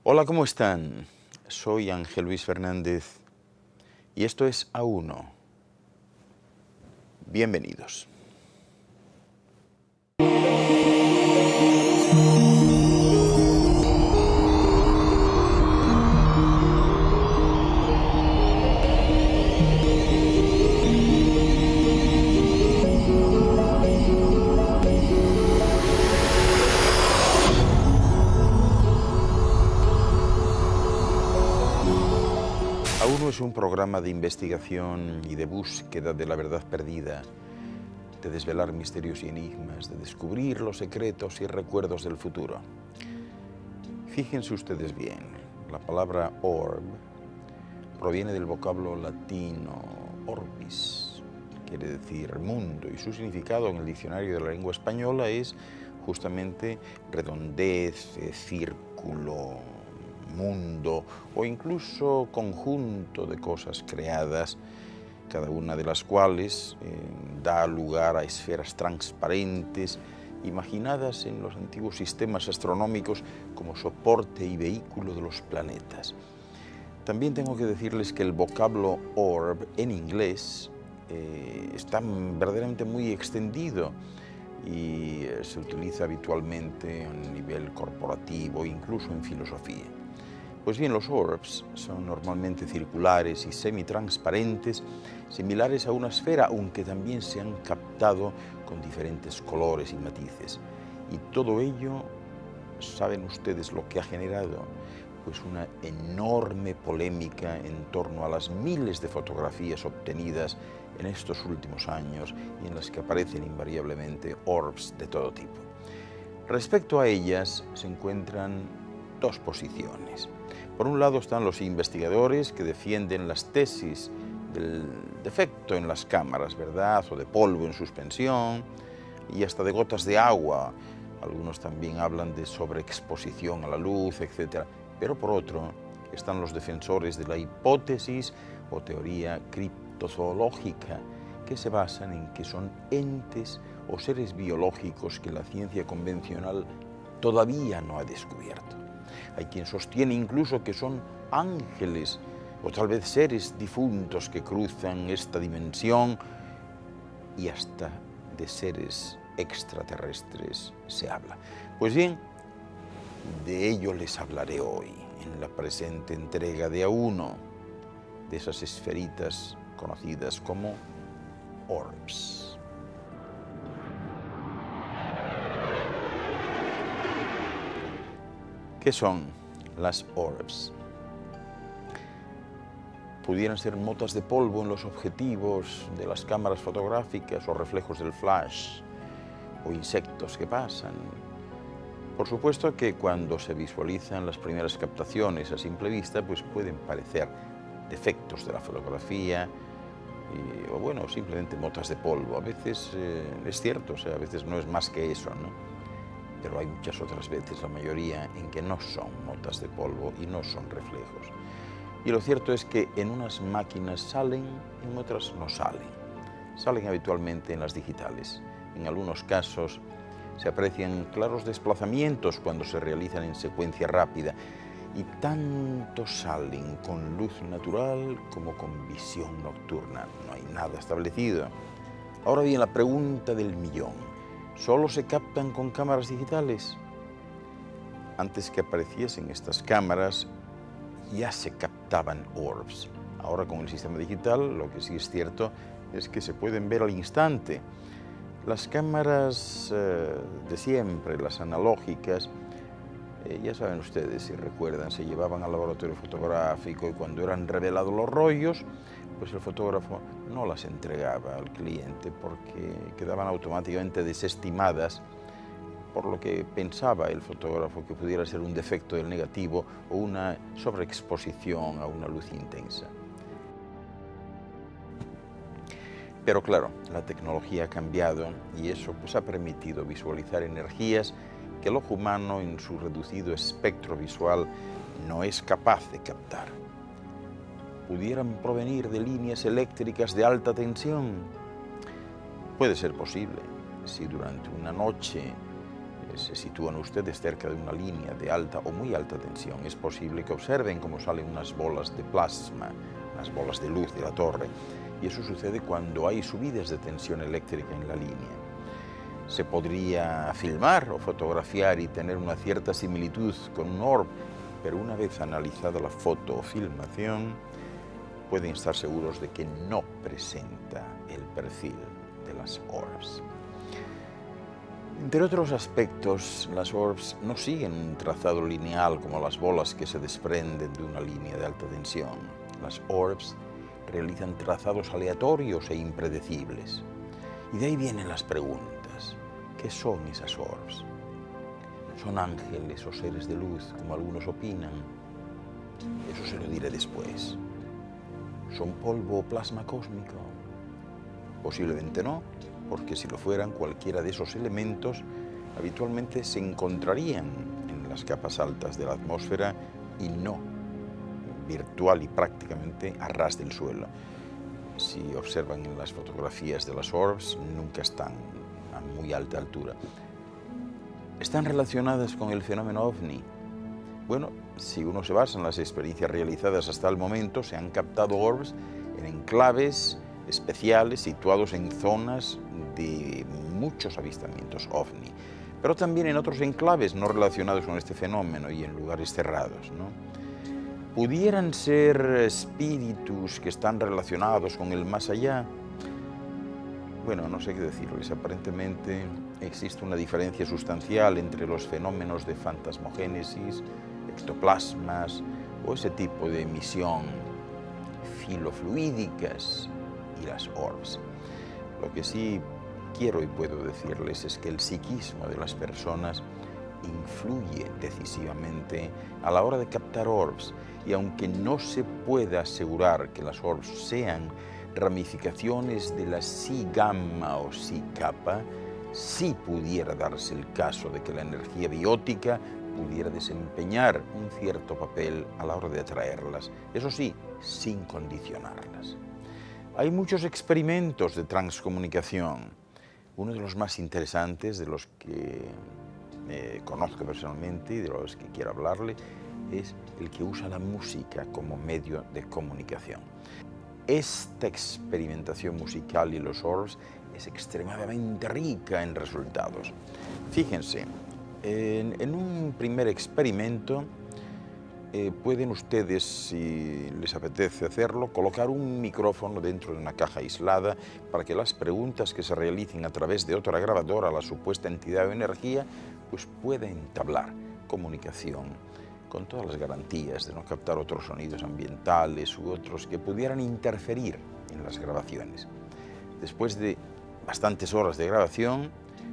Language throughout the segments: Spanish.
Hola, ¿cómo están? Soy Ángel Luis Fernández y esto es A1. Bienvenidos. A1 es un programa de investigación y de búsqueda de la verdad perdida, de desvelar misterios y enigmas, de descubrir los secretos y recuerdos del futuro. Fíjense ustedes bien, la palabra orb proviene del vocablo latino orbis, quiere decir mundo, y su significado en el diccionario de la lengua española es justamente redondez, círculo, mundo o incluso conjunto de cosas creadas, cada una de las cuales da lugar a esferas transparentes imaginadas en los antiguos sistemas astronómicos como soporte y vehículo de los planetas. También tengo que decirles que el vocablo orb en inglés está verdaderamente muy extendido y se utiliza habitualmente a nivel corporativo, incluso en filosofía. Pues bien, los orbs son normalmente circulares y semitransparentes, similares a una esfera, aunque también se han captado con diferentes colores y matices. Y todo ello, ¿saben ustedes lo que ha generado? Pues una enorme polémica en torno a las miles de fotografías obtenidas en estos últimos años y en las que aparecen invariablemente orbs de todo tipo. Respecto a ellas se encuentran dos posiciones. Por un lado están los investigadores que defienden las tesis del defecto en las cámaras, ¿verdad?, o de polvo en suspensión y hasta de gotas de agua. Algunos también hablan de sobreexposición a la luz, etc. Pero por otro están los defensores de la hipótesis o teoría criptozoológica, que se basan en que son entes o seres biológicos que la ciencia convencional todavía no ha descubierto. Hay quien sostiene incluso que son ángeles o tal vez seres difuntos que cruzan esta dimensión, y hasta de seres extraterrestres se habla. Pues bien, de ello les hablaré hoy en la presente entrega de A1, de esas esferitas conocidas como orbs. ¿Qué son las orbs? Pudieran ser motas de polvo en los objetivos de las cámaras fotográficas o reflejos del flash, o insectos que pasan. Por supuesto que cuando se visualizan las primeras captaciones a simple vista, pues pueden parecer defectos de la fotografía, o bueno, simplemente motas de polvo. A veces es cierto, o sea, a veces no es más que eso, ¿no? Pero hay muchas otras veces, la mayoría, en que no son motas de polvo y no son reflejos. Y lo cierto es que en unas máquinas salen, en otras no salen. Salen habitualmente en las digitales. En algunos casos se aprecian claros desplazamientos cuando se realizan en secuencia rápida, y tanto salen con luz natural como con visión nocturna. No hay nada establecido. Ahora bien, la pregunta del millón. ¿Solo se captan con cámaras digitales? Antes que apareciesen estas cámaras, ya se captaban orbs. Ahora con el sistema digital, lo que sí es cierto es que se pueden ver al instante. Las cámaras de siempre, las analógicas, ya saben ustedes, si recuerdan, se llevaban al laboratorio fotográfico y cuando eran revelados los rollos, pues el fotógrafo no las entregaba al cliente porque quedaban automáticamente desestimadas, por lo que pensaba el fotógrafo que pudiera ser un defecto del negativo o una sobreexposición a una luz intensa. Pero claro, la tecnología ha cambiado y eso pues ha permitido visualizar energías que el ojo humano en su reducido espectro visual no es capaz de captar. ¿Pudieran provenir de líneas eléctricas de alta tensión? Puede ser posible, si durante una noche se sitúan ustedes cerca de una línea de alta o muy alta tensión, es posible que observen cómo salen unas bolas de plasma, unas bolas de luz de la torre, y eso sucede cuando hay subidas de tensión eléctrica en la línea. Se podría filmar o fotografiar y tener una cierta similitud con un orb, pero una vez analizada la foto o filmación, pueden estar seguros de que no presenta el perfil de las orbs. Entre otros aspectos, las orbs no siguen un trazado lineal como las bolas que se desprenden de una línea de alta tensión. Las orbs realizan trazados aleatorios e impredecibles. Y de ahí vienen las preguntas. ¿Qué son esas orbs? ¿Son ángeles o seres de luz, como algunos opinan? Eso se lo diré después. ¿Son polvo o plasma cósmico? Posiblemente no, porque si lo fueran, cualquiera de esos elementos habitualmente se encontrarían en las capas altas de la atmósfera y no virtual y prácticamente a ras del suelo. Si observan en las fotografías de las orbs, nunca están a muy alta altura. ¿Están relacionadas con el fenómeno OVNI? Bueno, si uno se basa en las experiencias realizadas hasta el momento, se han captado orbs en enclaves especiales situados en zonas de muchos avistamientos OVNI, pero también en otros enclaves no relacionados con este fenómeno y en lugares cerrados, ¿no? ¿Pudieran ser espíritus que están relacionados con el más allá? Bueno, no sé qué decirles. Aparentemente existe una diferencia sustancial entre los fenómenos de fantasmogénesis, ectoplasmas o ese tipo de emisión filofluídicas y las orbs. Lo que sí quiero y puedo decirles es que el psiquismo de las personas influye decisivamente a la hora de captar orbs, y aunque no se pueda asegurar que las orbs sean ramificaciones de la Psi gamma o Psi kappa, sí pudiera darse el caso de que la energía biótica pudiera desempeñar un cierto papel a la hora de atraerlas, eso sí, sin condicionarlas. Hay muchos experimentos de transcomunicación. Uno de los más interesantes, de los que conozco personalmente y de los que quiero hablarle, es el que usa la música como medio de comunicación. Esta experimentación musical y los orbs es extremadamente rica en resultados. Fíjense, en un primer experimento pueden ustedes, si les apetece hacerlo, colocar un micrófono dentro de una caja aislada para que las preguntas que se realicen a través de otra grabadora a la supuesta entidad o energía pues pueda entablar comunicación con todas las garantías de no captar otros sonidos ambientales u otros que pudieran interferir en las grabaciones. Después de bastantes horas de grabación,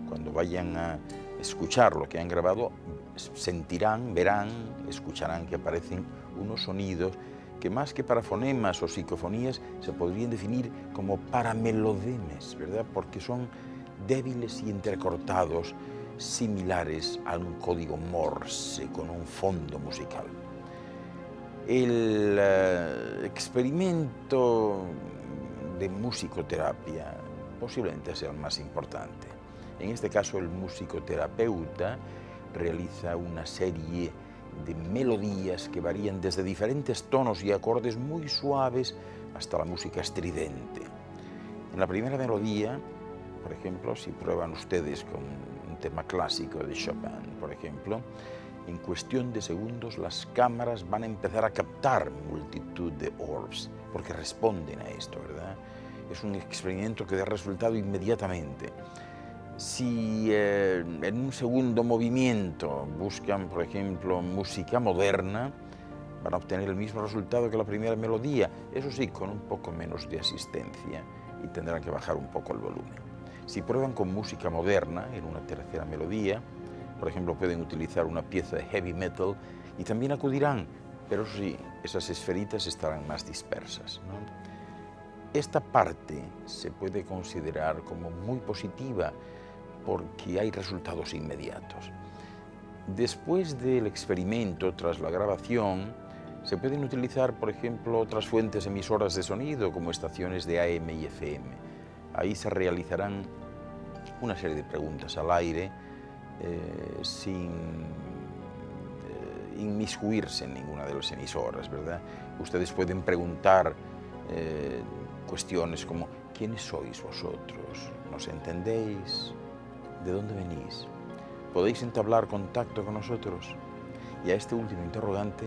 cuando vayan a escuchar lo que han grabado, sentirán, verán, escucharán que aparecen unos sonidos que más que para fonemas o psicofonías se podrían definir como paramelodemes, ¿verdad? Porque son débiles y entrecortados, similares a un código Morse con un fondo musical. El experimento de musicoterapia posiblemente sea el más importante. En este caso, el musicoterapeuta realiza una serie de melodías que varían desde diferentes tonos y acordes muy suaves hasta la música estridente. En la primera melodía, por ejemplo, si prueban ustedes con un tema clásico de Chopin, por ejemplo, en cuestión de segundos las cámaras van a empezar a captar multitud de orbs, porque responden a esto, ¿verdad? Es un experimento que da resultado inmediatamente. Si en un segundo movimiento buscan, por ejemplo, música moderna, van a obtener el mismo resultado que la primera melodía, eso sí, con un poco menos de asistencia, y tendrán que bajar un poco el volumen. Si prueban con música moderna en una tercera melodía, por ejemplo, pueden utilizar una pieza de heavy metal y también acudirán, pero eso sí, esas esferitas estarán más dispersas, ¿no? Esta parte se puede considerar como muy positiva porque hay resultados inmediatos. Después del experimento, tras la grabación, se pueden utilizar, por ejemplo, otras fuentes emisoras de sonido, como estaciones de AM y FM. Ahí se realizarán una serie de preguntas al aire sin inmiscuirse en ninguna de las emisoras, ¿verdad? Ustedes pueden preguntar cuestiones como: ¿quiénes sois vosotros? ¿Nos entendéis? ¿De dónde venís? ¿Podéis entablar contacto con nosotros? Y a este último interrogante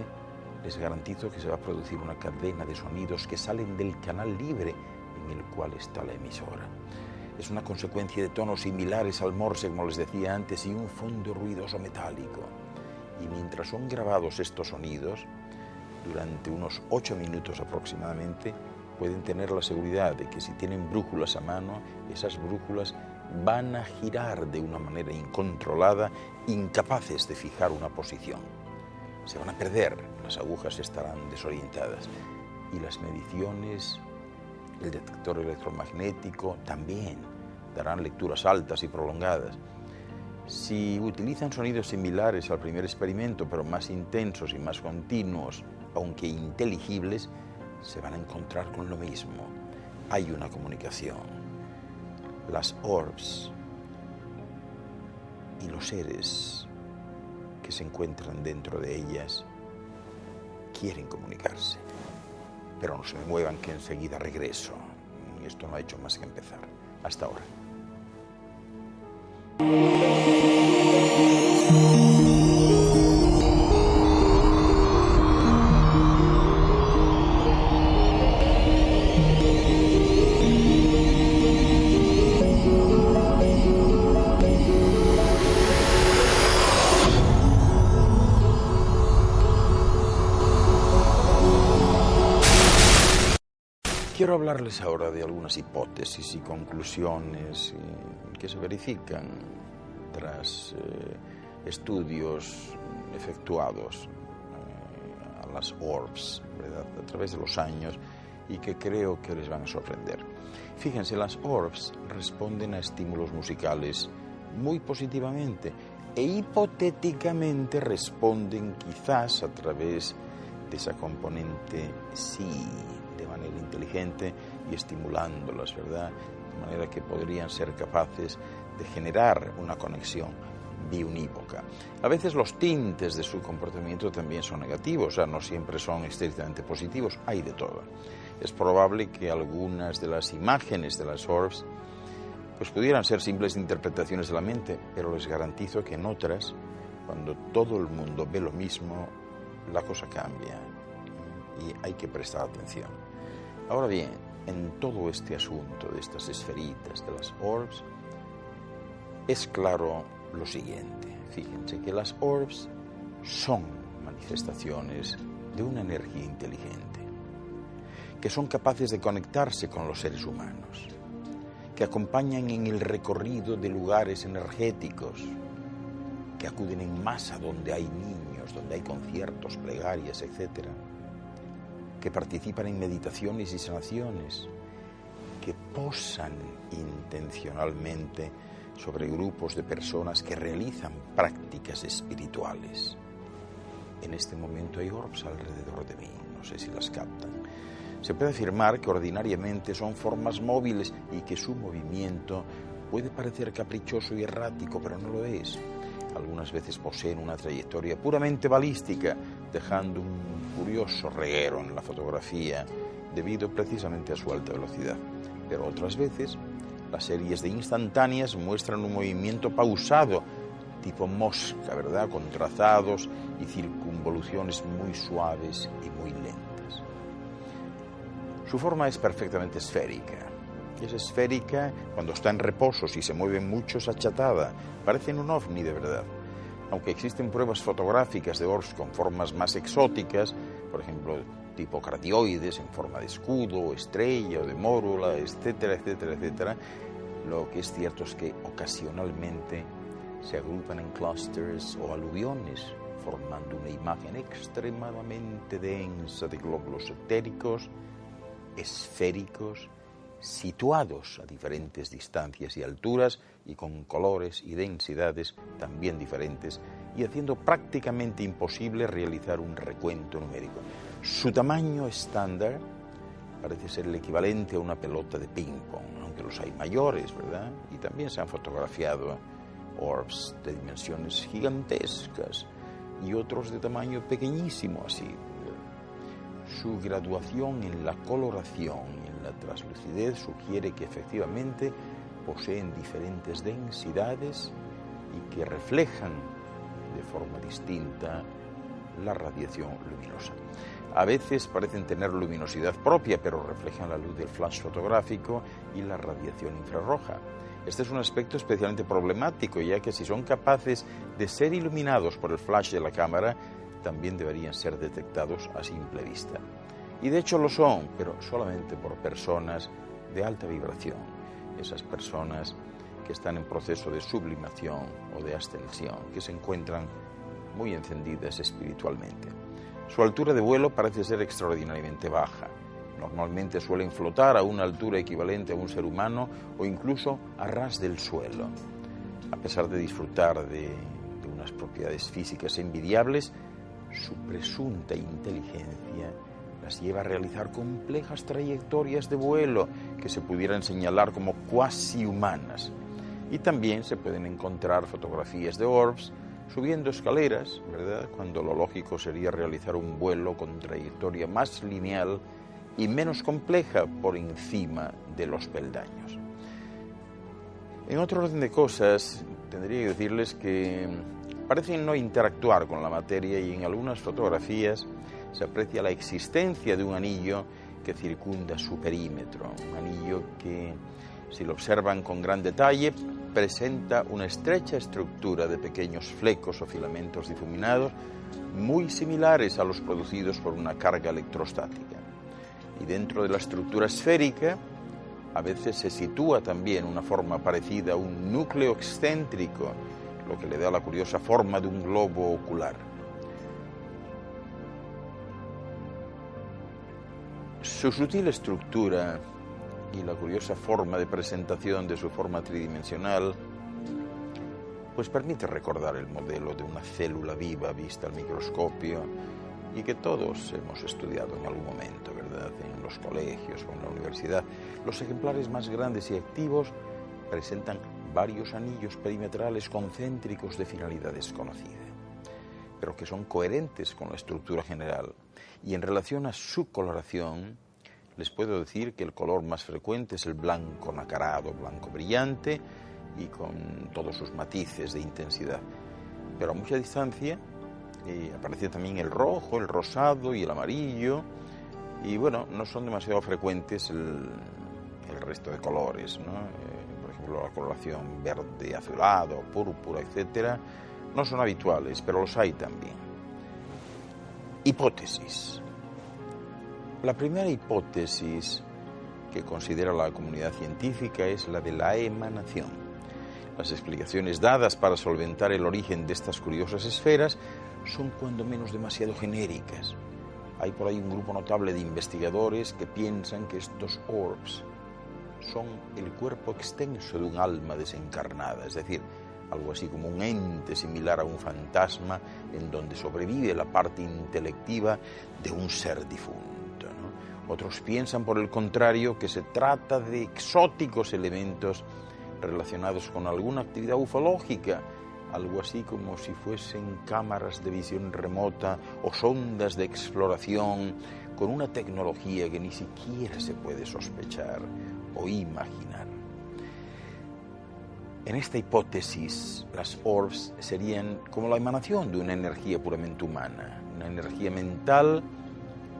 les garantizo que se va a producir una cadena de sonidos que salen del canal libre en el cual está la emisora. Es una consecuencia de tonos similares al Morse, como les decía antes, y un fondo ruidoso metálico. Y mientras son grabados estos sonidos, durante unos 8 minutos aproximadamente, pueden tener la seguridad de que si tienen brújulas a mano, esas brújulas van a girar de una manera incontrolada, incapaces de fijar una posición. Se van a perder, las agujas estarán desorientadas. Y las mediciones, el detector electromagnético también darán lecturas altas y prolongadas. Si utilizan sonidos similares al primer experimento, pero más intensos y más continuos, aunque inteligibles, se van a encontrar con lo mismo. Hay una comunicación. Las orbs y los seres que se encuentran dentro de ellas quieren comunicarse. Pero no se me muevan, que enseguida regreso. Esto no ha hecho más que empezar. Hasta ahora. Quiero hablarles ahora de algunas hipótesis y conclusiones que se verifican tras estudios efectuados a las orbs, ¿verdad?, a través de los años, y que creo que les van a sorprender. Fíjense, las orbs responden a estímulos musicales muy positivamente e hipotéticamente responden quizás a través de esa componente sí, de manera inteligente y estimulándolas, ¿verdad? De manera que podrían ser capaces de generar una conexión biunívoca. A veces los tintes de su comportamiento también son negativos, o sea, no siempre son estrictamente positivos, hay de todo. Es probable que algunas de las imágenes de las orbs pues pudieran ser simples interpretaciones de la mente, pero les garantizo que en otras, cuando todo el mundo ve lo mismo, la cosa cambia y hay que prestar atención. Ahora bien, en todo este asunto de estas esferitas, de las orbs, es claro lo siguiente. Fíjense que las orbs son manifestaciones de una energía inteligente, que son capaces de conectarse con los seres humanos, que acompañan en el recorrido de lugares energéticos, que acuden en masa donde hay niños, donde hay conciertos, plegarias, etc., que participan en meditaciones y sanaciones, que posan intencionalmente sobre grupos de personas que realizan prácticas espirituales. En este momento hay orbs alrededor de mí, no sé si las captan. Se puede afirmar que ordinariamente son formas móviles y que su movimiento puede parecer caprichoso y errático, pero no lo es. Algunas veces poseen una trayectoria puramente balística, dejando un curioso reguero en la fotografía debido precisamente a su alta velocidad. Pero otras veces, las series de instantáneas muestran un movimiento pausado, tipo mosca, ¿verdad?, con trazados y circunvoluciones muy suaves y muy lentas. Su forma es perfectamente esférica. Es esférica cuando está en reposo, si se mueve mucho es achatada, parecen un ovni de verdad. Aunque existen pruebas fotográficas de orbs con formas más exóticas, por ejemplo, tipo cratioides en forma de escudo, estrella o de mórula, etcétera, etcétera, etcétera, lo que es cierto es que ocasionalmente se agrupan en clústeres o aluviones, formando una imagen extremadamente densa de glóbulos etéricos, esféricos, situados a diferentes distancias y alturas y con colores y densidades también diferentes, y haciendo prácticamente imposible realizar un recuento numérico. Su tamaño estándar parece ser el equivalente a una pelota de ping-pong, aunque los hay mayores, ¿verdad? Y también se han fotografiado orbs de dimensiones gigantescas y otros de tamaño pequeñísimo así. Su graduación en la coloración y en la translucidez sugiere que efectivamente poseen diferentes densidades y que reflejan de forma distinta la radiación luminosa. A veces parecen tener luminosidad propia, pero reflejan la luz del flash fotográfico y la radiación infrarroja. Este es un aspecto especialmente problemático, ya que si son capaces de ser iluminados por el flash de la cámara, también deberían ser detectados a simple vista. Y de hecho lo son, pero solamente por personas de alta vibración, esas personas que están en proceso de sublimación o de ascensión, que se encuentran muy encendidas espiritualmente. Su altura de vuelo parece ser extraordinariamente baja. Normalmente suelen flotar a una altura equivalente a un ser humano o incluso a ras del suelo. A pesar de disfrutar de unas propiedades físicas envidiables, su presunta inteligencia las lleva a realizar complejas trayectorias de vuelo que se pudieran señalar como cuasi humanas. Y también se pueden encontrar fotografías de orbs subiendo escaleras, ¿verdad?, cuando lo lógico sería realizar un vuelo con trayectoria más lineal y menos compleja por encima de los peldaños. En otro orden de cosas, tendría que decirles que parecen no interactuar con la materia y en algunas fotografías se aprecia la existencia de un anillo que circunda su perímetro, un anillo que, si lo observan con gran detalle, presenta una estrecha estructura de pequeños flecos o filamentos difuminados muy similares a los producidos por una carga electrostática. Y dentro de la estructura esférica, a veces se sitúa también una forma parecida a un núcleo excéntrico, lo que le da la curiosa forma de un globo ocular. Su sutil estructura y la curiosa forma de presentación de su forma tridimensional pues permite recordar el modelo de una célula viva vista al microscopio y que todos hemos estudiado en algún momento, ¿verdad?, en los colegios o en la universidad. Los ejemplares más grandes y activos presentan varios anillos perimetrales concéntricos de finalidad desconocida, pero que son coherentes con la estructura general. Y en relación a su coloración, les puedo decir que el color más frecuente es el blanco nacarado, blanco brillante y con todos sus matices de intensidad. Pero a mucha distancia aparece también el rojo, el rosado y el amarillo. Y bueno, no son demasiado frecuentes el resto de colores, ¿no? Por ejemplo, la coloración verde azulado, púrpura, etcétera, no son habituales, pero los hay también. Hipótesis. La primera hipótesis que considera la comunidad científica es la de la emanación. Las explicaciones dadas para solventar el origen de estas curiosas esferas son cuando menos demasiado genéricas. Hay por ahí un grupo notable de investigadores que piensan que estos orbs son el cuerpo extenso de un alma desencarnada, es decir, algo así como un ente similar a un fantasma en donde sobrevive la parte intelectiva de un ser difunto, ¿no? Otros piensan, por el contrario, que se trata de exóticos elementos relacionados con alguna actividad ufológica, algo así como si fuesen cámaras de visión remota o sondas de exploración con una tecnología que ni siquiera se puede sospechar o imaginar. En esta hipótesis, las orbs serían como la emanación de una energía puramente humana, una energía mental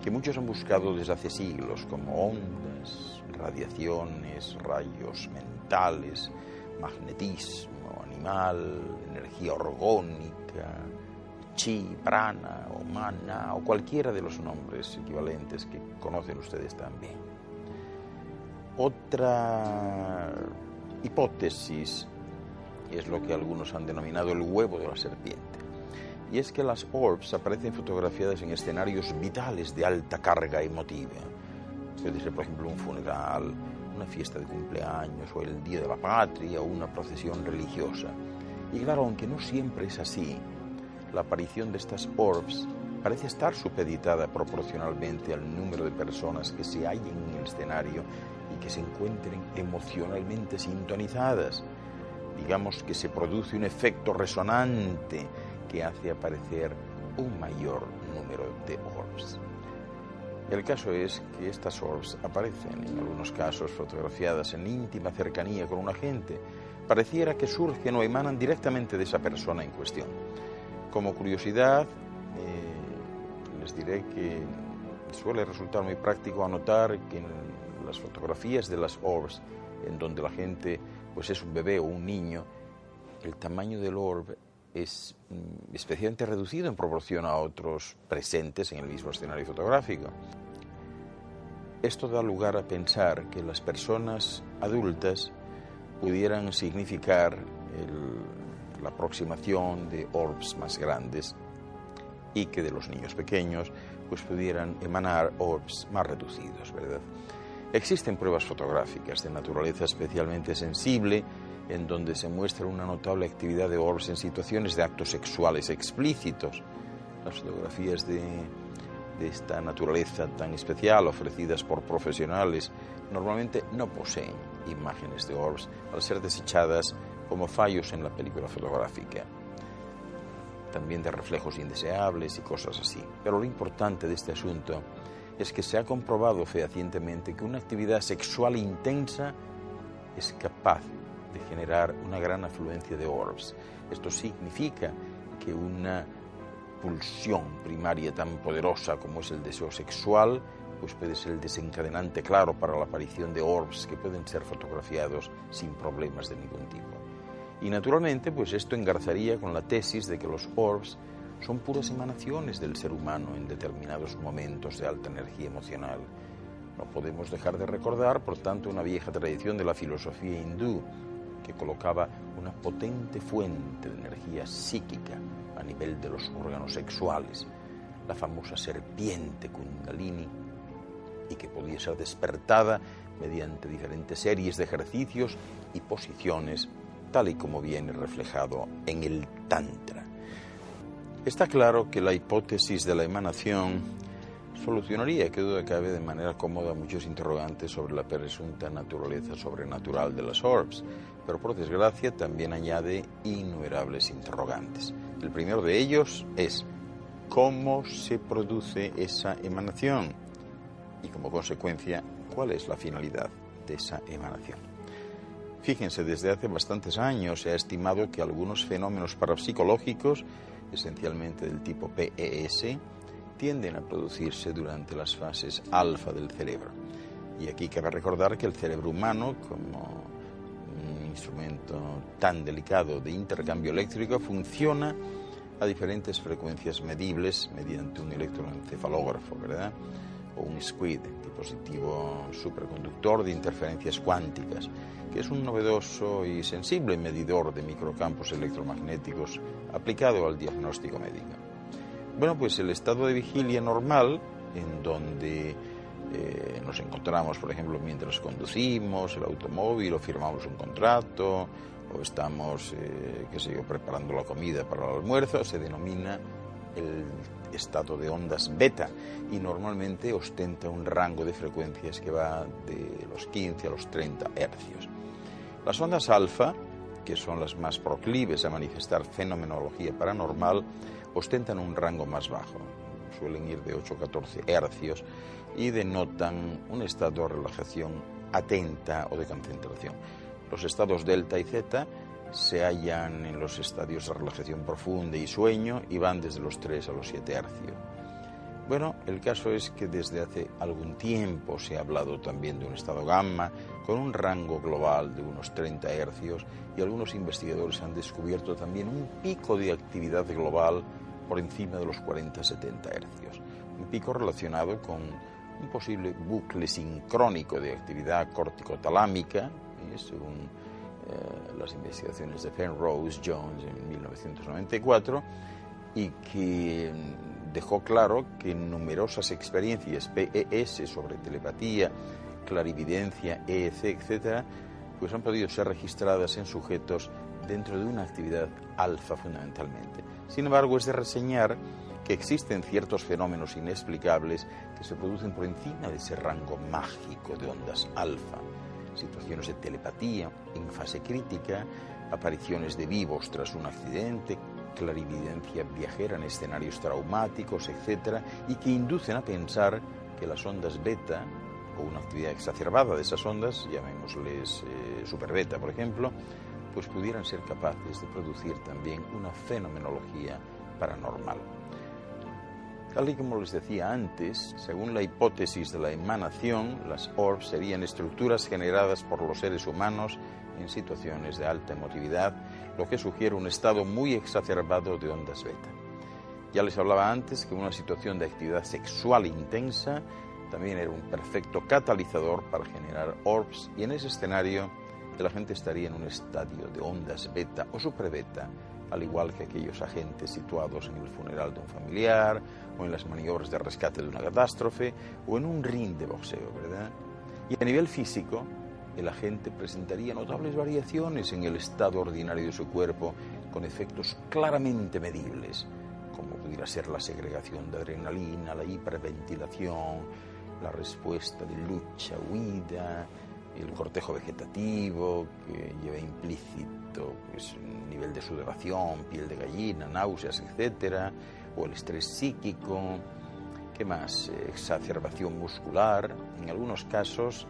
que muchos han buscado desde hace siglos, como ondas, radiaciones, rayos mentales, magnetismo animal, energía orgónica, chi, prana o mana o cualquiera de los nombres equivalentes que conocen ustedes también. Otra hipótesis es lo que algunos han denominado el huevo de la serpiente, y es que las orbs aparecen fotografiadas en escenarios vitales de alta carga emotiva. Puede ser, por ejemplo, un funeral, una fiesta de cumpleaños o el Día de la Patria o una procesión religiosa. Y claro, aunque no siempre es así, la aparición de estas orbs parece estar supeditada proporcionalmente al número de personas que se hallen en el escenario y que se encuentren emocionalmente sintonizadas. digamos que se produce un efecto resonante que hace aparecer un mayor número de orbs. El caso es que estas orbs aparecen, en algunos casos fotografiadas en íntima cercanía con un agente. Pareciera que surgen o emanan directamente de esa persona en cuestión. Como curiosidad, les diré que suele resultar muy práctico anotar que en las fotografías de las orbs, en donde la gente pues es un bebé o un niño, el tamaño del orb es especialmente reducido en proporción a otros presentes en el mismo escenario fotográfico. Esto da lugar a pensar que las personas adultas pudieran significar la aproximación de orbs más grandes y que de los niños pequeños pues pudieran emanar orbs más reducidos, ¿verdad? Existen pruebas fotográficas de naturaleza especialmente sensible en donde se muestra una notable actividad de orbs en situaciones de actos sexuales explícitos. Las fotografías de esta naturaleza tan especial ofrecidas por profesionales normalmente no poseen imágenes de orbs al ser desechadas como fallos en la película fotográfica, también de reflejos indeseables y cosas así. Pero lo importante de este asunto es que se ha comprobado fehacientemente que una actividad sexual intensa es capaz de generar una gran afluencia de orbs. Esto significa que una pulsión primaria tan poderosa como es el deseo sexual pues puede ser el desencadenante claro para la aparición de orbs que pueden ser fotografiados sin problemas de ningún tipo. Y naturalmente pues esto engarzaría con la tesis de que los orbs son puras emanaciones del ser humano en determinados momentos de alta energía emocional. No podemos dejar de recordar, por tanto, una vieja tradición de la filosofía hindú que colocaba una potente fuente de energía psíquica a nivel de los órganos sexuales, la famosa serpiente Kundalini, y que podía ser despertada mediante diferentes series de ejercicios y posiciones, tal y como viene reflejado en el Tantra. Está claro que la hipótesis de la emanación solucionaría, que duda cabe, de manera cómoda muchos interrogantes sobre la presunta naturaleza sobrenatural de las orbs, pero por desgracia también añade innumerables interrogantes. El primero de ellos es ¿cómo se produce esa emanación? Y como consecuencia, ¿cuál es la finalidad de esa emanación? Fíjense, desde hace bastantes años se ha estimado que algunos fenómenos parapsicológicos, esencialmente del tipo PES, tienden a producirse durante las fases alfa del cerebro. Y aquí cabe recordar que el cerebro humano, como un instrumento tan delicado de intercambio eléctrico, funciona a diferentes frecuencias medibles mediante un electroencefalógrafo, ¿verdad? O un SQUID, dispositivo superconductor de interferencias cuánticas, que es un novedoso y sensible medidor de microcampos electromagnéticos aplicado al diagnóstico médico. Bueno, pues el estado de vigilia normal, en donde nos encontramos, por ejemplo, mientras conducimos el automóvil o firmamos un contrato o estamos, preparando la comida para el almuerzo, se denomina el estado de ondas beta y normalmente ostenta un rango de frecuencias que va de los 15 a los 30 hercios. Las ondas alfa, que son las más proclives a manifestar fenomenología paranormal, ostentan un rango más bajo, suelen ir de 8 a 14 hercios y denotan un estado de relajación atenta o de concentración. Los estados delta y zeta se hallan en los estadios de relajación profunda y sueño y van desde los 3 a los 7 hercios. Bueno, el caso es que desde hace algún tiempo se ha hablado también de un estado gamma con un rango global de unos 30 hercios y algunos investigadores han descubierto también un pico de actividad global por encima de los 40-70 hercios. Un pico relacionado con un posible bucle sincrónico de actividad corticotalámica, según las investigaciones de Penrose Jones en 1994, y que dejó claro que numerosas experiencias PES sobre telepatía, clarividencia, EEC, etc., pues han podido ser registradas en sujetos dentro de una actividad alfa fundamentalmente. Sin embargo, es de reseñar que existen ciertos fenómenos inexplicables que se producen por encima de ese rango mágico de ondas alfa. Situaciones de telepatía en fase crítica apariciones de vivos tras un accidente, clarividencia viajera en escenarios traumáticos, etc., y que inducen a pensar que las ondas beta, o una actividad exacerbada de esas ondas, llamémosles superbeta, por ejemplo, pues pudieran ser capaces de producir también una fenomenología paranormal. Tal y como les decía antes, según la hipótesis de la emanación, las orbs serían estructuras generadas por los seres humanos en situaciones de alta emotividad, lo que sugiere un estado muy exacerbado de ondas beta. Ya les hablaba antes que una situación de actividad sexual intensa también era un perfecto catalizador para generar orbs, y en ese escenario la gente estaría en un estadio de ondas beta o superbeta, al igual que aquellos agentes situados en el funeral de un familiar, o en las maniobras de rescate de una catástrofe, o en un ring de boxeo, ¿verdad? Y a nivel físico, el agente presentaría notables variaciones en el estado ordinario de su cuerpo, con efectos claramente medibles, como pudiera ser la segregación de adrenalina, la hiperventilación, la respuesta de lucha, huida, el cortejo vegetativo, que lleva implícito pues, un nivel de sudoración, piel de gallina, náuseas, etc., o el estrés psíquico. ¿Qué más? Exacerbación muscular. En algunos casos,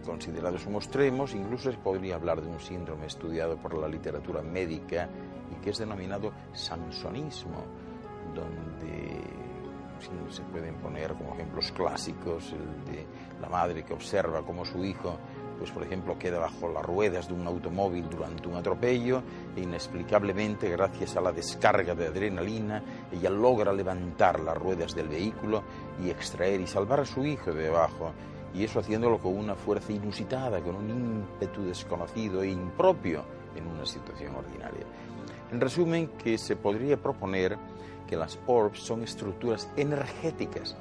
considerados como extremos, incluso se podría hablar de un síndrome estudiado por la literatura médica y que es denominado sansonismo, donde se pueden poner como ejemplos clásicos el de la madre que observa cómo su hijo, pues por ejemplo, queda bajo las ruedas de un automóvil durante un atropello e inexplicablemente, gracias a la descarga de adrenalina, ella logra levantar las ruedas del vehículo y extraer y salvar a su hijo de debajo, y eso haciéndolo con una fuerza inusitada, con un ímpetu desconocido e impropio en una situación ordinaria. En resumen, que se podría proponer que las orbs son estructuras energéticas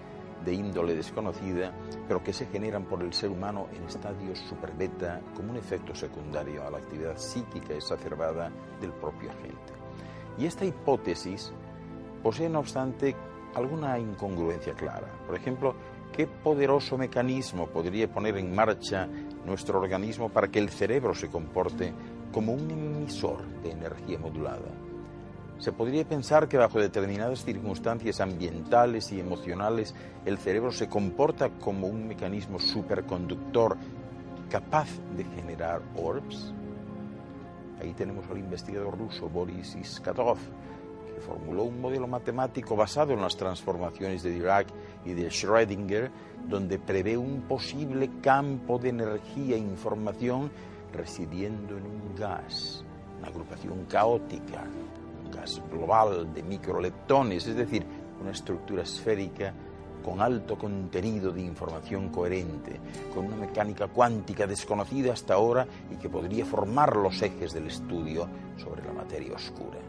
de índole desconocida, pero que se generan por el ser humano en estadios superbeta como un efecto secundario a la actividad psíquica exacerbada del propio agente. Y esta hipótesis posee, no obstante, alguna incongruencia clara. Por ejemplo, ¿qué poderoso mecanismo podría poner en marcha nuestro organismo para que el cerebro se comporte como un emisor de energía modulada? Se podría pensar que bajo determinadas circunstancias ambientales y emocionales el cerebro se comporta como un mecanismo superconductor capaz de generar orbs. Ahí tenemos al investigador ruso Boris Iskatov, que formuló un modelo matemático basado en las transformaciones de Dirac y de Schrödinger, donde prevé un posible campo de energía e información residiendo en un gas, una agrupación caótica, un gas global de microleptones, es decir, una estructura esférica con alto contenido de información coherente, con una mecánica cuántica desconocida hasta ahora y que podría formar los ejes del estudio sobre la materia oscura.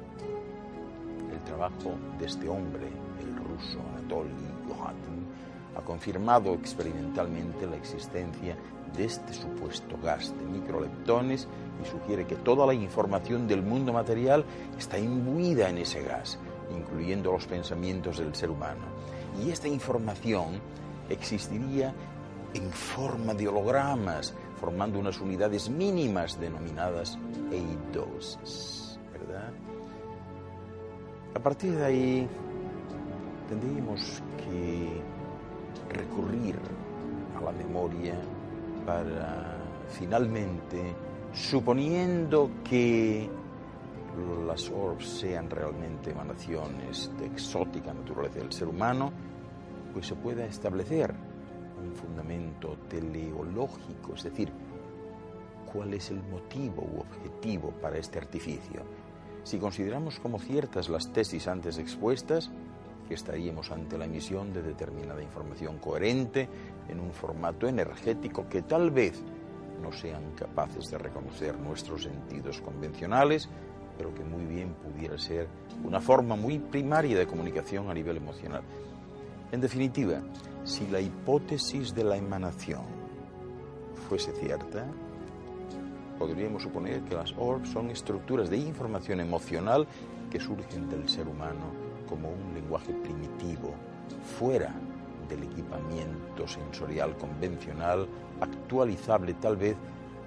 El trabajo de este hombre, el ruso Anatoly Gohatin, ha confirmado experimentalmente la existencia de este supuesto gas de microleptones y sugiere que toda la información del mundo material está imbuida en ese gas, incluyendo los pensamientos del ser humano. Y esta información existiría en forma de hologramas, formando unas unidades mínimas denominadas eidoses, ¿verdad? A partir de ahí tendríamos que recurrir a la memoria para finalmente, suponiendo que las orbs sean realmente emanaciones de exótica naturaleza del ser humano, pues se pueda establecer un fundamento teleológico, es decir, cuál es el motivo u objetivo para este artificio. Si consideramos como ciertas las tesis antes expuestas, que estaríamos ante la emisión de determinada información coherente en un formato energético que tal vez no sean capaces de reconocer nuestros sentidos convencionales, pero que muy bien pudiera ser una forma muy primaria de comunicación a nivel emocional. En definitiva, si la hipótesis de la emanación fuese cierta, podríamos suponer que las orbs son estructuras de información emocional que surgen del ser humano como un lenguaje primitivo, fuera del equipamiento sensorial convencional, actualizable tal vez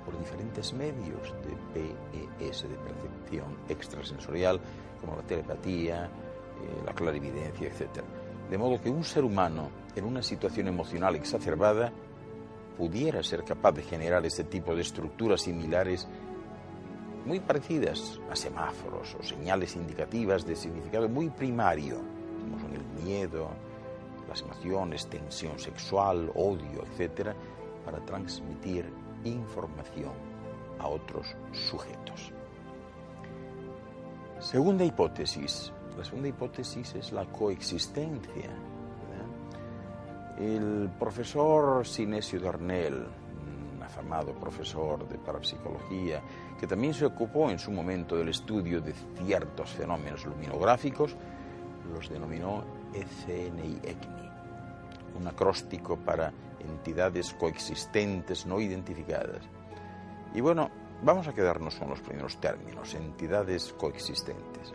por diferentes medios de PES, de percepción extrasensorial, como la telepatía, la clarividencia, etc. De modo que un ser humano en una situación emocional exacerbada pudiera ser capaz de generar ese tipo de estructuras similares muy parecidas a semáforos o señales indicativas de significado muy primario, como son el miedo, las emociones, tensión sexual, odio, etc., para transmitir información a otros sujetos. Segunda hipótesis. La segunda hipótesis es la coexistencia, ¿verdad? El profesor Sinesio Darnell, un afamado profesor de parapsicología, que también se ocupó en su momento del estudio de ciertos fenómenos luminográficos, los denominó ECNI, un acróstico para entidades coexistentes no identificadas. Y bueno, vamos a quedarnos con los primeros términos, entidades coexistentes.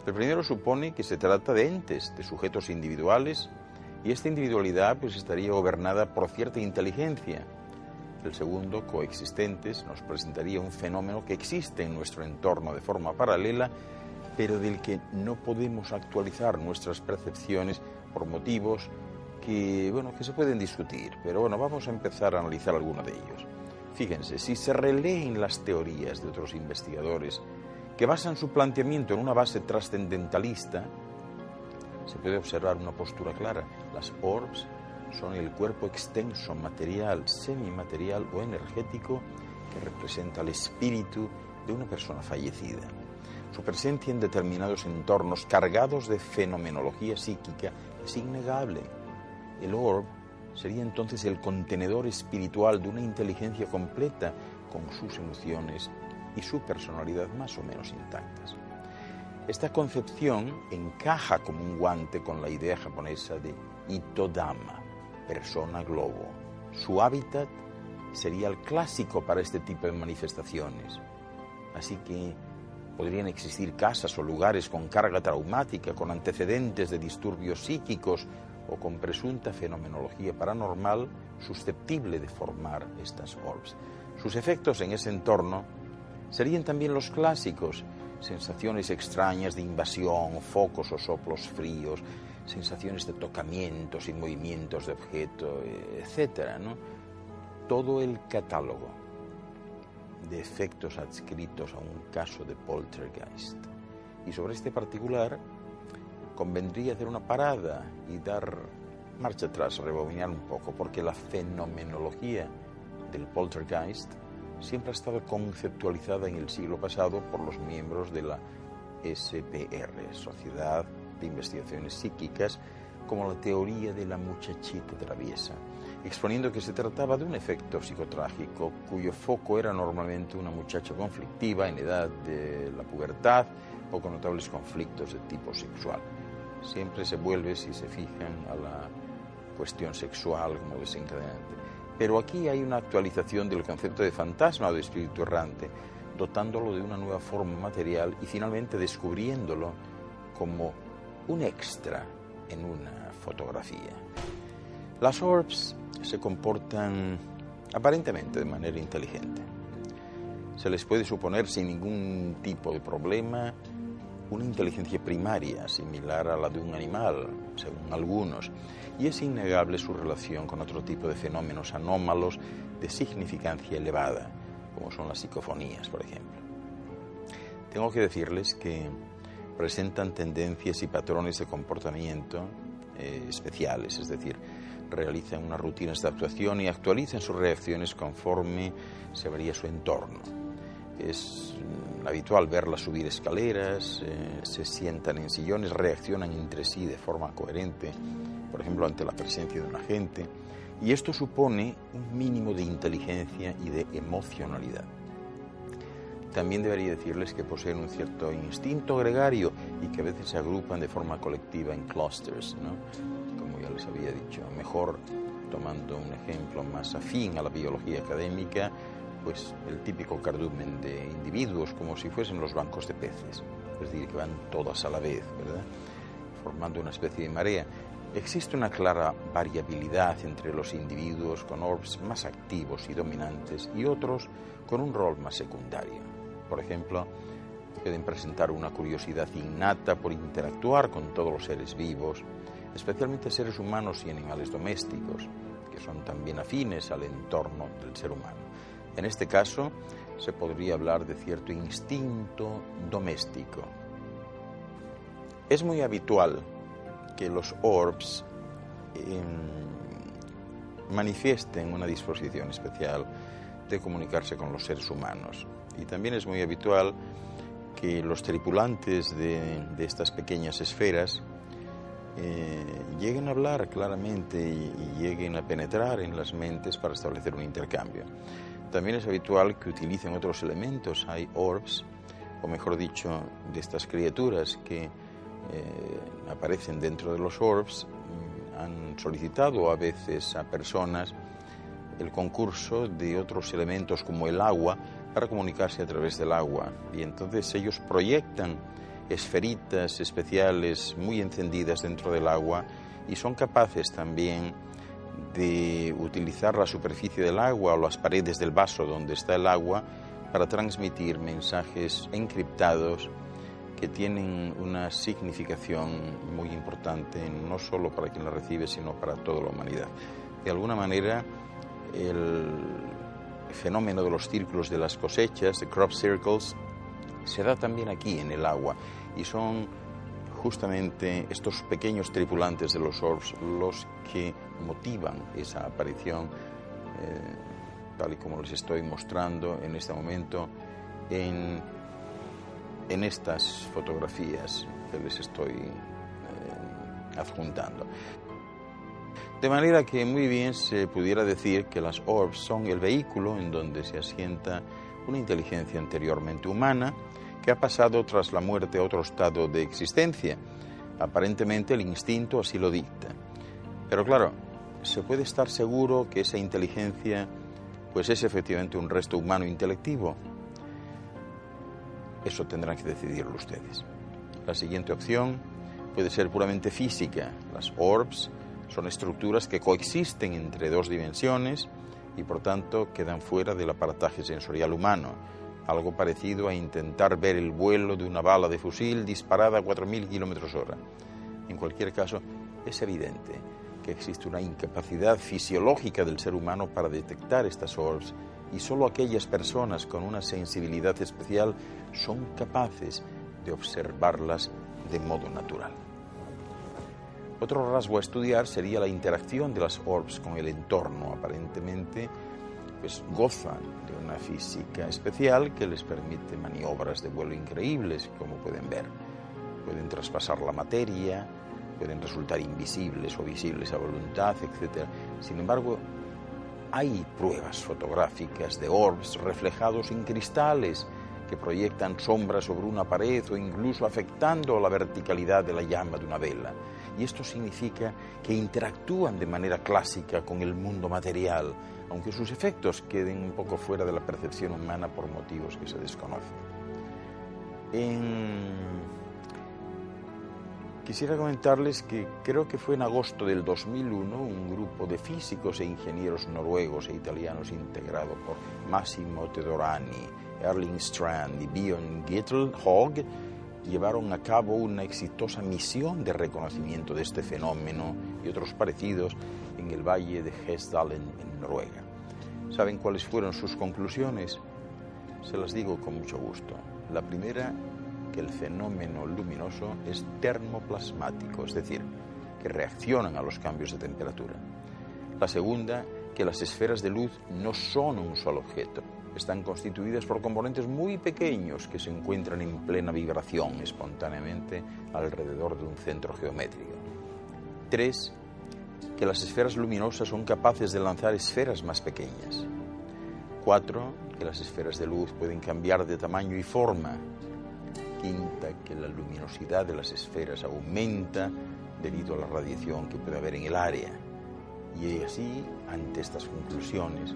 El primero supone que se trata de entes, de sujetos individuales, y esta individualidad pues estaría gobernada por cierta inteligencia. El segundo, coexistentes, nos presentaría un fenómeno que existe en nuestro entorno de forma paralela, pero del que no podemos actualizar nuestras percepciones por motivos que se pueden discutir. Pero bueno, vamos a empezar a analizar alguno de ellos. Fíjense, si se releen las teorías de otros investigadores que basan su planteamiento en una base trascendentalista, se puede observar una postura clara. Las orbs son el cuerpo extenso, material, semimaterial o energético que representa el espíritu de una persona fallecida. Su presencia en determinados entornos cargados de fenomenología psíquica es innegable. El orb sería entonces el contenedor espiritual de una inteligencia completa con sus emociones y su personalidad más o menos intactas. Esta concepción encaja como un guante con la idea japonesa de Itodama, persona globo. Su hábitat sería el clásico para este tipo de manifestaciones. Así que podrían existir casas o lugares con carga traumática, con antecedentes de disturbios psíquicos o con presunta fenomenología paranormal susceptible de formar estas orbs. Sus efectos en ese entorno serían también los clásicos: sensaciones extrañas de invasión, focos o soplos fríos, sensaciones de tocamientos y movimientos de objeto, etc., ¿no? Todo el catálogo de efectos adscritos a un caso de poltergeist. Y sobre este particular convendría hacer una parada y dar marcha atrás, rebobinar un poco, porque la fenomenología del poltergeist siempre ha estado conceptualizada en el siglo pasado por los miembros de la SPR, Sociedad de Investigaciones Psíquicas, como la teoría de la muchachita traviesa, exponiendo que se trataba de un efecto psicotrágico cuyo foco era normalmente una muchacha conflictiva en edad de la pubertad o con notables conflictos de tipo sexual. Siempre se vuelve, si se fijan, a la cuestión sexual como desencadenante. Pero aquí hay una actualización del concepto de fantasma o de espíritu errante, dotándolo de una nueva forma material y finalmente descubriéndolo como un extra en una fotografía. Las orbs se comportan aparentemente de manera inteligente. Se les puede suponer sin ningún tipo de problema una inteligencia primaria similar a la de un animal, según algunos, y es innegable su relación con otro tipo de fenómenos anómalos de significancia elevada, como son las psicofonías, por ejemplo. Tengo que decirles que presentan tendencias y patrones de comportamiento especiales, es decir, realizan unas rutinas de actuación y actualizan sus reacciones conforme se varía su entorno. Es habitual verlas subir escaleras, se sientan en sillones, reaccionan entre sí de forma coherente, por ejemplo, ante la presencia de un agente, y esto supone un mínimo de inteligencia y de emocionalidad. También debería decirles que poseen un cierto instinto gregario y que a veces se agrupan de forma colectiva en clusters, ¿no? Como ya les había dicho, mejor tomando un ejemplo más afín a la biología académica, pues el típico cardumen de individuos, como si fuesen los bancos de peces, es decir, que van todas a la vez, ¿verdad?, formando una especie de marea. Existe una clara variabilidad entre los individuos con orbs más activos y dominantes y otros con un rol más secundario. Por ejemplo, pueden presentar una curiosidad innata por interactuar con todos los seres vivos, especialmente seres humanos y animales domésticos, que son también afines al entorno del ser humano. En este caso, se podría hablar de cierto instinto doméstico. Es muy habitual que los orbs manifiesten una disposición especial de comunicarse con los seres humanos. Y también es muy habitual que los tripulantes de estas pequeñas esferas lleguen a hablar claramente y lleguen a penetrar en las mentes para establecer un intercambio. También es habitual que utilicen otros elementos. Hay orbs, o mejor dicho, de estas criaturas que aparecen dentro de los orbs, han solicitado a veces a personas el concurso de otros elementos como el agua para comunicarse a través del agua, y entonces ellos proyectan esferitas especiales muy encendidas dentro del agua y son capaces también de utilizar la superficie del agua o las paredes del vaso donde está el agua para transmitir mensajes encriptados que tienen una significación muy importante, no solo para quien la recibe, sino para toda la humanidad. De alguna manera, el fenómeno de los círculos de las cosechas, de crop circles, se da también aquí en el agua, y son justamente estos pequeños tripulantes de los orbs los que motivan esa aparición, tal y como les estoy mostrando en este momento en estas fotografías que les estoy adjuntando. De manera que muy bien se pudiera decir que las orbs son el vehículo en donde se asienta una inteligencia anteriormente humana que ha pasado tras la muerte a otro estado de existencia. Aparentemente el instinto así lo dicta. Pero claro, se puede estar seguro que esa inteligencia pues es efectivamente un resto humano intelectivo. Eso tendrán que decidirlo ustedes. La siguiente opción puede ser puramente física. Las orbs son estructuras que coexisten entre dos dimensiones y por tanto quedan fuera del aparataje sensorial humano, algo parecido a intentar ver el vuelo de una bala de fusil disparada a 4.000 km/h. En cualquier caso, es evidente que existe una incapacidad fisiológica del ser humano para detectar estas orbs, y solo aquellas personas con una sensibilidad especial son capaces de observarlas de modo natural. Otro rasgo a estudiar sería la interacción de las orbs con el entorno. Aparentemente, pues gozan de una física especial que les permite maniobras de vuelo increíbles, como pueden ver. Pueden traspasar la materia, pueden resultar invisibles o visibles a voluntad, etc. Sin embargo, hay pruebas fotográficas de orbs reflejados en cristales que proyectan sombras sobre una pared o incluso afectando la verticalidad de la llama de una vela. Y esto significa que interactúan de manera clásica con el mundo material, aunque sus efectos queden un poco fuera de la percepción humana por motivos que se desconocen. Quisiera comentarles que creo que fue en agosto del 2001 un grupo de físicos e ingenieros noruegos e italianos integrado por Massimo Teodorani, Erling Strand y Björn Gyttelhøg llevaron a cabo una exitosa misión de reconocimiento de este fenómeno y otros parecidos en el valle de Hesdalen, en Noruega. ¿Saben cuáles fueron sus conclusiones? Se las digo con mucho gusto. La primera, que el fenómeno luminoso es termoplasmático, es decir, que reaccionan a los cambios de temperatura. La segunda, que las esferas de luz no son un solo objeto, están constituidas por componentes muy pequeños que se encuentran en plena vibración espontáneamente alrededor de un centro geométrico. 3, que las esferas luminosas son capaces de lanzar esferas más pequeñas. 4, que las esferas de luz pueden cambiar de tamaño y forma. 5, que la luminosidad de las esferas aumenta debido a la radiación que puede haber en el área. Y así, ante estas conclusiones,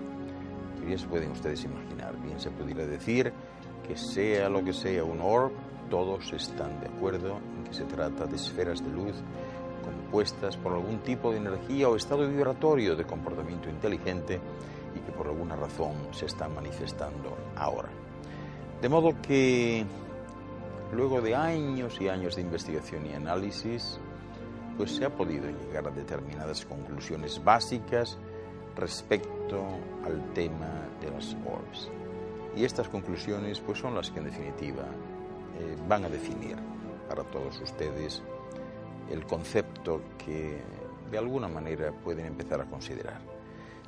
que bien se pueden ustedes imaginar, bien se pudiera decir que sea lo que sea un orb, todos están de acuerdo en que se trata de esferas de luz compuestas por algún tipo de energía o estado vibratorio de comportamiento inteligente y que por alguna razón se están manifestando ahora. De modo que luego de años y años de investigación y análisis, pues se ha podido llegar a determinadas conclusiones básicas respecto al tema de las orbs. Y estas conclusiones pues son las que en definitiva van a definir para todos ustedes el concepto que de alguna manera pueden empezar a considerar.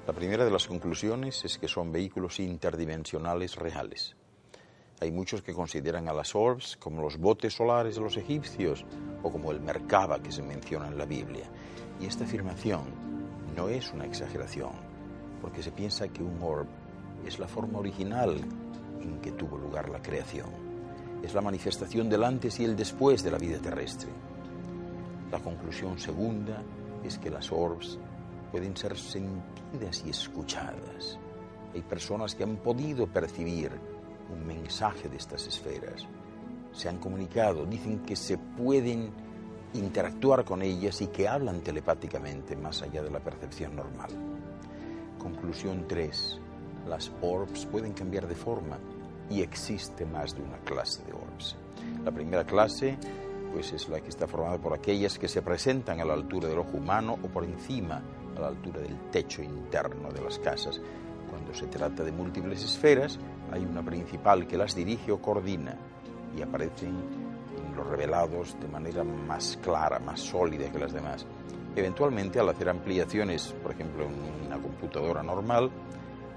La primera de las conclusiones es que son vehículos interdimensionales reales. Hay muchos que consideran a las orbs como los botes solares de los egipcios o como el Merkaba que se menciona en la Biblia. Y esta afirmación no es una exageración, porque se piensa que un orb es la forma original en que tuvo lugar la creación. Es la manifestación del antes y el después de la vida terrestre. La conclusión segunda es que las orbs pueden ser sentidas y escuchadas. Hay personas que han podido percibir un mensaje de estas esferas. Se han comunicado, dicen que se pueden interactuar con ellas y que hablan telepáticamente más allá de la percepción normal. Conclusión 3. Las orbs pueden cambiar de forma y existe más de una clase de orbs. La primera clase pues es la que está formada por aquellas que se presentan a la altura del ojo humano o por encima, a la altura del techo interno de las casas. Cuando se trata de múltiples esferas, hay una principal que las dirige o coordina y aparecen en los revelados de manera más clara, más sólida que las demás. Eventualmente, al hacer ampliaciones, por ejemplo, en una computadora normal,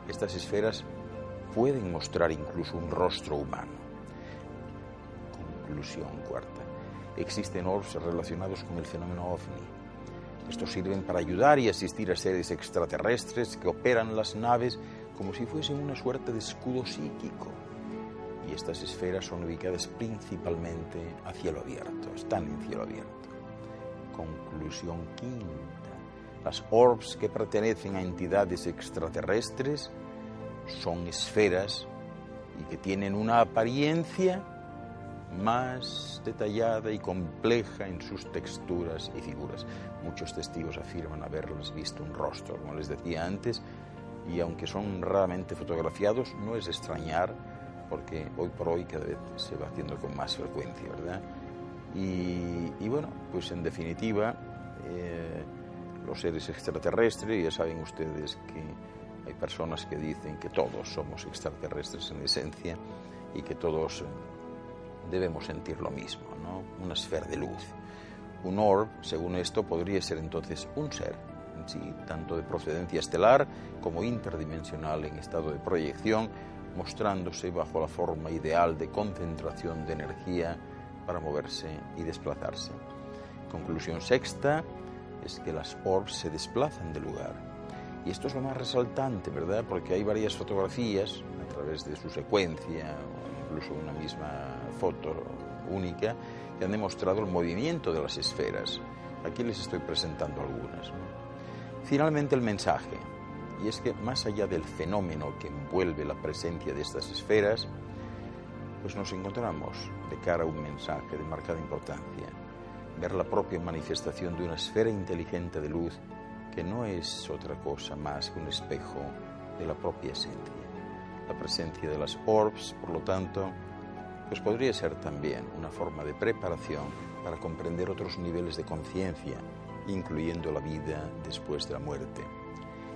estas esferas pueden mostrar incluso un rostro humano. Conclusión cuarta. Existen orbs relacionados con el fenómeno OVNI. Estos sirven para ayudar y asistir a seres extraterrestres que operan las naves como si fuesen una suerte de escudo psíquico. Y estas esferas son ubicadas principalmente a cielo abierto, están en cielo abierto. Conclusión quinta. Las orbs que pertenecen a entidades extraterrestres son esferas y que tienen una apariencia más detallada y compleja en sus texturas y figuras. Muchos testigos afirman haberles visto un rostro, como les decía antes, y aunque son raramente fotografiados, no es de extrañar, porque hoy por hoy cada vez se va haciendo con más frecuencia, ¿verdad? Y bueno, pues en definitiva, los seres extraterrestres, ya saben ustedes que hay personas que dicen que todos somos extraterrestres en esencia y que todos debemos sentir lo mismo, ¿no? Una esfera de luz. Un orb, según esto, podría ser entonces un ser, sí, tanto de procedencia estelar como interdimensional en estado de proyección, mostrándose bajo la forma ideal de concentración de energía para moverse y desplazarse. Conclusión sexta es que las orbs se desplazan de lugar. Y esto es lo más resaltante, ¿verdad? Porque hay varias fotografías a través de su secuencia, o incluso una misma foto única, que han demostrado el movimiento de las esferas. Aquí les estoy presentando algunas, ¿no? Finalmente, el mensaje, y es que más allá del fenómeno que envuelve la presencia de estas esferas, pues nos encontramos de cara a un mensaje de marcada importancia, ver la propia manifestación de una esfera inteligente de luz que no es otra cosa más que un espejo de la propia esencia. La presencia de las orbs, por lo tanto, pues podría ser también una forma de preparación para comprender otros niveles de conciencia, incluyendo la vida después de la muerte.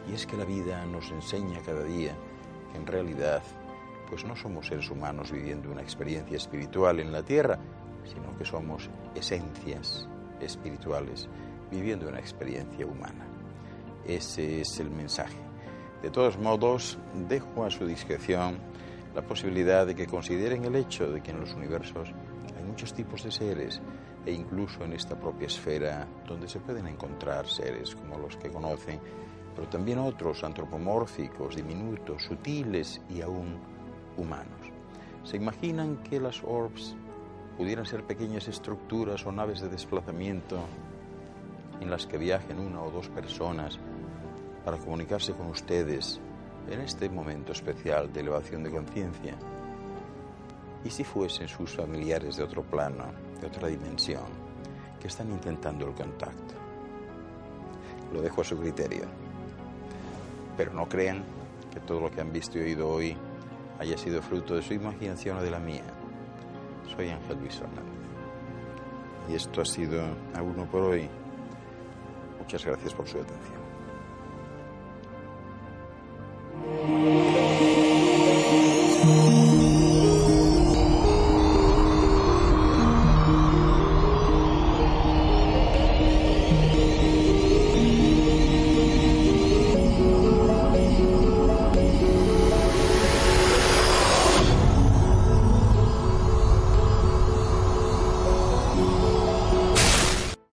Y es que la vida nos enseña cada día que en realidad pues no somos seres humanos viviendo una experiencia espiritual en la tierra, sino que somos esencias espirituales viviendo una experiencia humana. Ese es el mensaje. De todos modos, dejo a su discreción la posibilidad de que consideren el hecho de que en los universos hay muchos tipos de seres e incluso en esta propia esfera donde se pueden encontrar seres como los que conocen, pero también otros antropomórficos, diminutos, sutiles y aún humanos. ¿Se imaginan que las orbs pudieran ser pequeñas estructuras o naves de desplazamiento en las que viajen una o dos personas para comunicarse con ustedes en este momento especial de elevación de conciencia? ¿Y si fuesen sus familiares de otro plano, de otra dimensión, que están intentando el contacto? Lo dejo a su criterio. Pero no crean que todo lo que han visto y oído hoy haya sido fruto de su imaginación o de la mía. Soy Ángel Luis Fernández. Y esto ha sido A Uno por hoy. Muchas gracias por su atención.